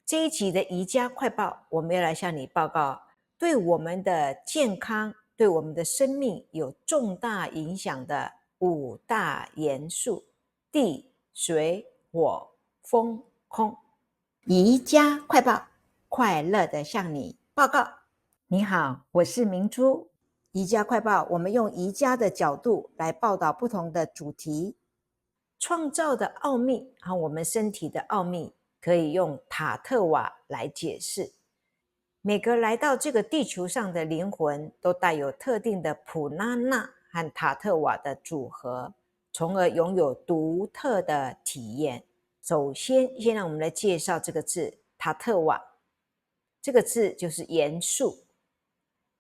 这一集的宜家快报，我们要来向你报告，对我们的健康、对我们的生命有重大影响的五大元素：地、水、火、风、空。宜家快报，快乐的向你报告。你好，我是明珠。宜家快报，我们用宜家的角度来报道不同的主题。创造的奥秘和我们身体的奥秘，可以用塔特瓦来解释。每个来到这个地球上的灵魂，都带有特定的普拉纳和塔特瓦的组合，从而拥有独特的体验。首先让我们来介绍这个字塔特瓦。这个字就是元素。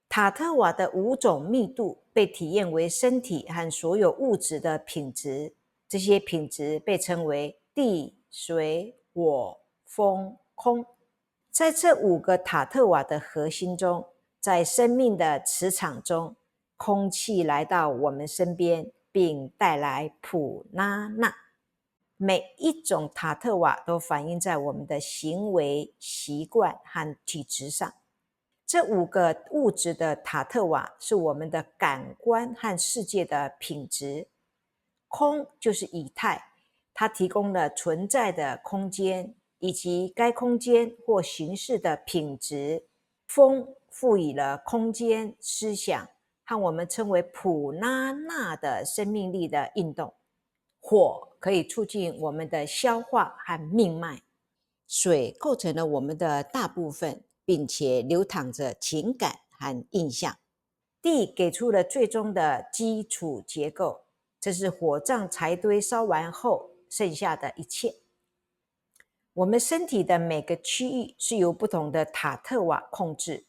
塔特瓦的5种密度被体验为身体和所有物质的品质，这些品质被称为地、水、火、风、空。在这5个塔特瓦的核心中，在生命的磁场中，空气来到我们身边，并带来普拉纳。每一种塔特瓦都反映在我们的行为、习惯和体质上。这5个物质的塔特瓦是我们的感官和世界的品质。空就是以太，它提供了存在的空间以及该空间或形式的品质。风赋予了空间、思想和我们称为普拉纳的生命力的运动。火可以促进我们的消化和命脉。水构成了我们的大部分，并且流淌着情感和印象。地给出了最终的基础结构，这是火葬柴堆烧完后剩下的一切。我们身体的每个区域是由不同的塔特瓦控制，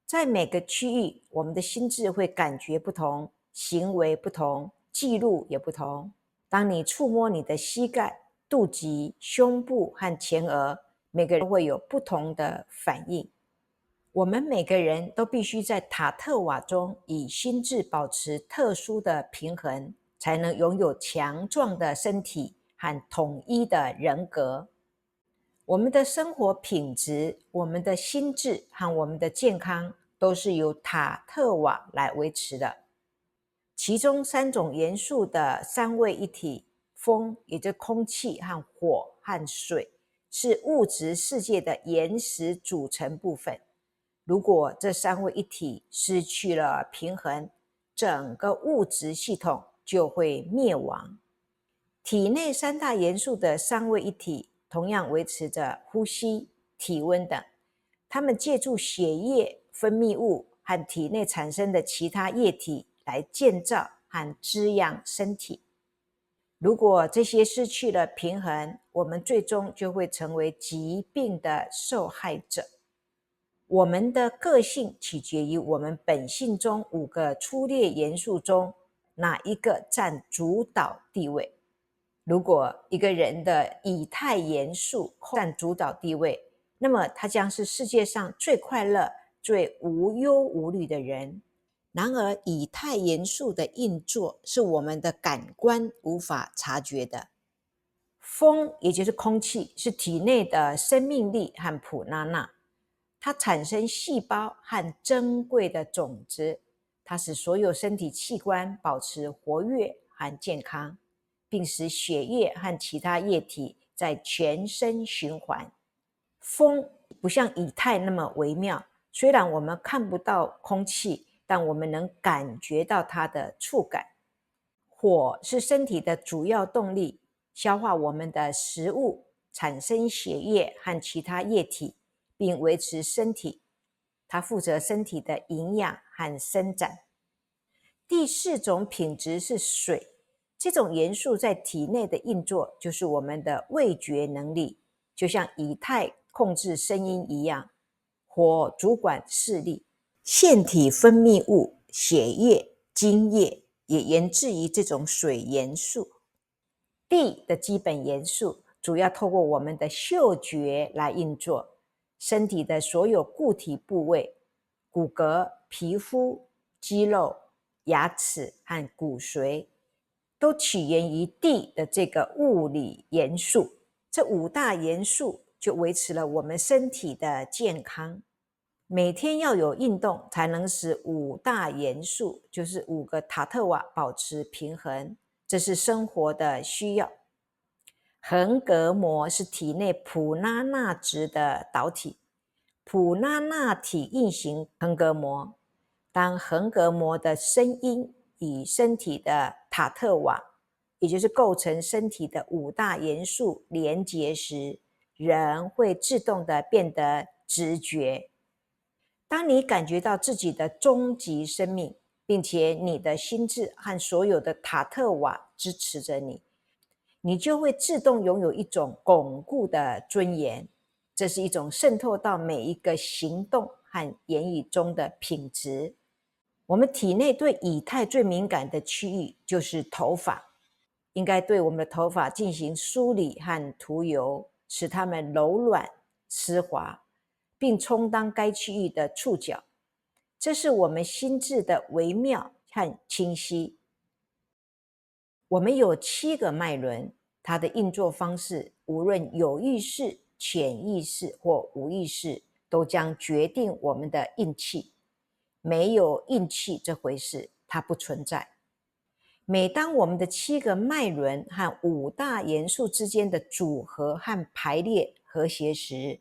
在每个区域，我们的心智会感觉不同，行为不同，记录也不同。当你触摸你的膝盖、肚脐、胸部和前额，每个人会有不同的反应。我们每个人都必须在塔特瓦中以心智保持特殊的平衡，才能拥有强壮的身体和统一的人格。我们的生活品质、我们的心智和我们的健康都是由塔特瓦来维持的。其中3种元素的3位一体，风也就是空气和火和水，是物质世界的原始组成部分。如果这3位一体失去了平衡，整个物质系统就会灭亡。体内3大元素的3位一体同样维持着呼吸、体温等，它们借助血液、分泌物和体内产生的其他液体来建造和滋养身体。如果这些失去了平衡，我们最终就会成为疾病的受害者。我们的个性取决于我们本性中5个粗略元素中哪一个占主导地位。如果一个人的以太元素占主导地位，那么他将是世界上最快乐、最无忧无虑的人。然而，以太元素的运作是我们的感官无法察觉的。风，也就是空气，是体内的生命力和普拉纳，它产生细胞和珍贵的种子，它使所有身体器官保持活跃和健康，并使血液和其他液体在全身循环。风不像以太那么微妙，虽然我们看不到空气，但我们能感觉到它的触感。火是身体的主要动力，消化我们的食物，产生血液和其他液体，并维持身体。它负责身体的营养和伸展。第4种品质是水，这种元素在体内的运作就是我们的味觉能力，就像以太控制声音一样。火主管视力，腺体分泌物、血液、精液也源自于这种水元素。地的基本元素主要透过我们的嗅觉来运作，身体的所有固体部位，骨骼、皮肤、肌肉、牙齿和骨髓，都起源于地的这个物理元素。这5大元素就维持了我们身体的健康。每天要有运动，才能使五大元素，就是5个塔特瓦保持平衡，这是生活的需要。横膈膜是体内普拉纳质的导体，普拉纳体运行横膈膜。当横膈膜的声音与身体的塔特瓦，也就是构成身体的5大元素连结时，人会自动的变得直觉。当你感觉到自己的终极生命，并且你的心智和所有的塔特瓦支持着你，你就会自动拥有一种巩固的尊严。这是一种渗透到每一个行动和言语中的品质。我们体内对以太最敏感的区域就是头发，应该对我们的头发进行梳理和涂油，使它们柔软丝滑，并充当该区域的触角。这是我们心智的微妙和清晰。我们有7个脉轮，它的运作方式无论有意识、潜意识或无意识，都将决定我们的运气。没有运气这回事，它不存在。每当我们的7个脉轮和5大元素之间的组合和排列和谐时，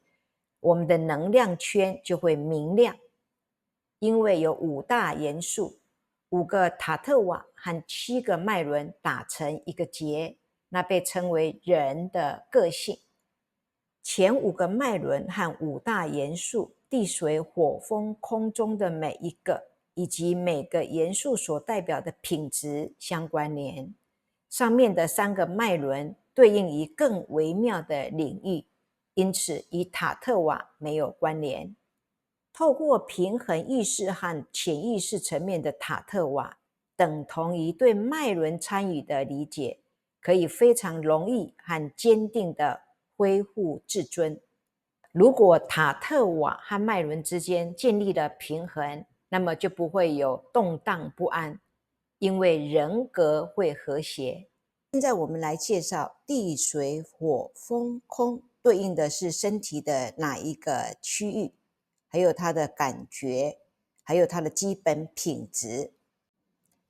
我们的能量圈就会明亮。因为有5大元素，5个塔特瓦和7个脉轮打成一个结，那被称为人的个性。前5个脉轮和5大元素地水火风空中的每一个，以及每个元素所代表的品质相关联。上面的3个脉轮对应于更微妙的领域，因此与塔特瓦没有关联。透过平衡意识和潜意识层面的塔特瓦，等同于对脉轮参与的理解，可以非常容易和坚定地恢复自尊。如果塔特瓦和脉轮之间建立了平衡，那么就不会有动荡不安，因为人格会和谐。现在我们来介绍地水火风空对应的是身体的哪一个区域，还有它的感觉，还有它的基本品质。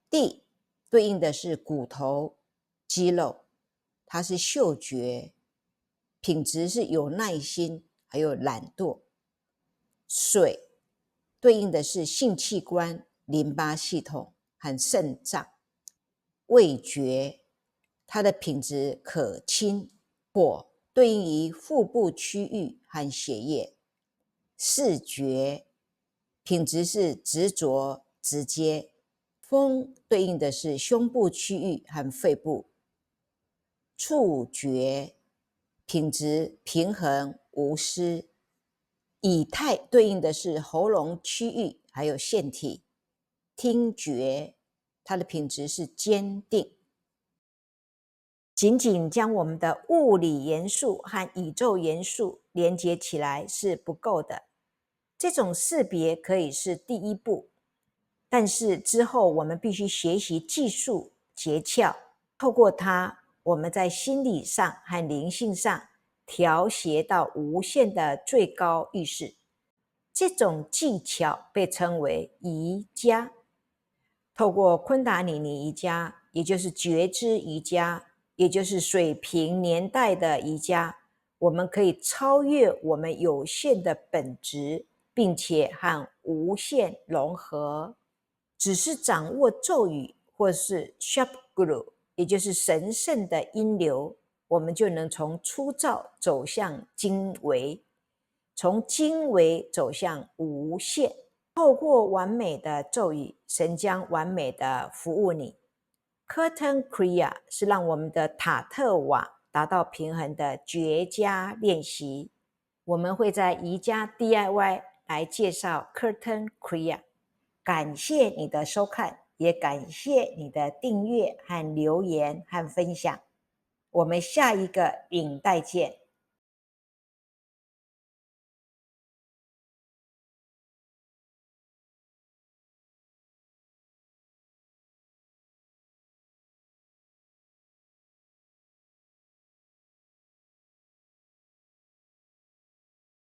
地对应的是骨头、肌肉，它是嗅觉，品质是有耐心，还有懒惰。水对应的是性器官、淋巴系统和肾脏。味觉，它的品质可亲。火对应于腹部区域和血液。视觉，品质是执着、直接。风对应的是胸部区域和肺部。触觉，品质平衡无私。以太对应的是喉咙区域还有腺体。听觉，它的品质是坚定。仅仅将我们的物理元素和宇宙元素连接起来是不够的。这种识别可以是第一步，但是之后我们必须学习技术诀窍，透过它，我们在心理上和灵性上调谐到无限的最高意识。这种技巧被称为瑜伽。透过昆达里尼瑜伽，也就是觉知瑜伽，也就是水平年代的瑜伽，我们可以超越我们有限的本质，并且和无限融合。只是掌握咒语或是 Shabguru， 也就是神圣的音流，我们就能从粗糙走向精微，从精微走向无限。透过完美的咒语，神将完美的服务你。Curtain Kriya 是让我们的塔特瓦达到平衡的绝佳练习。我们会在瑜伽 DIY 来介绍 Curtain Kriya。感谢你的收看，也感谢你的订阅和留言和分享。我们下一个影带见。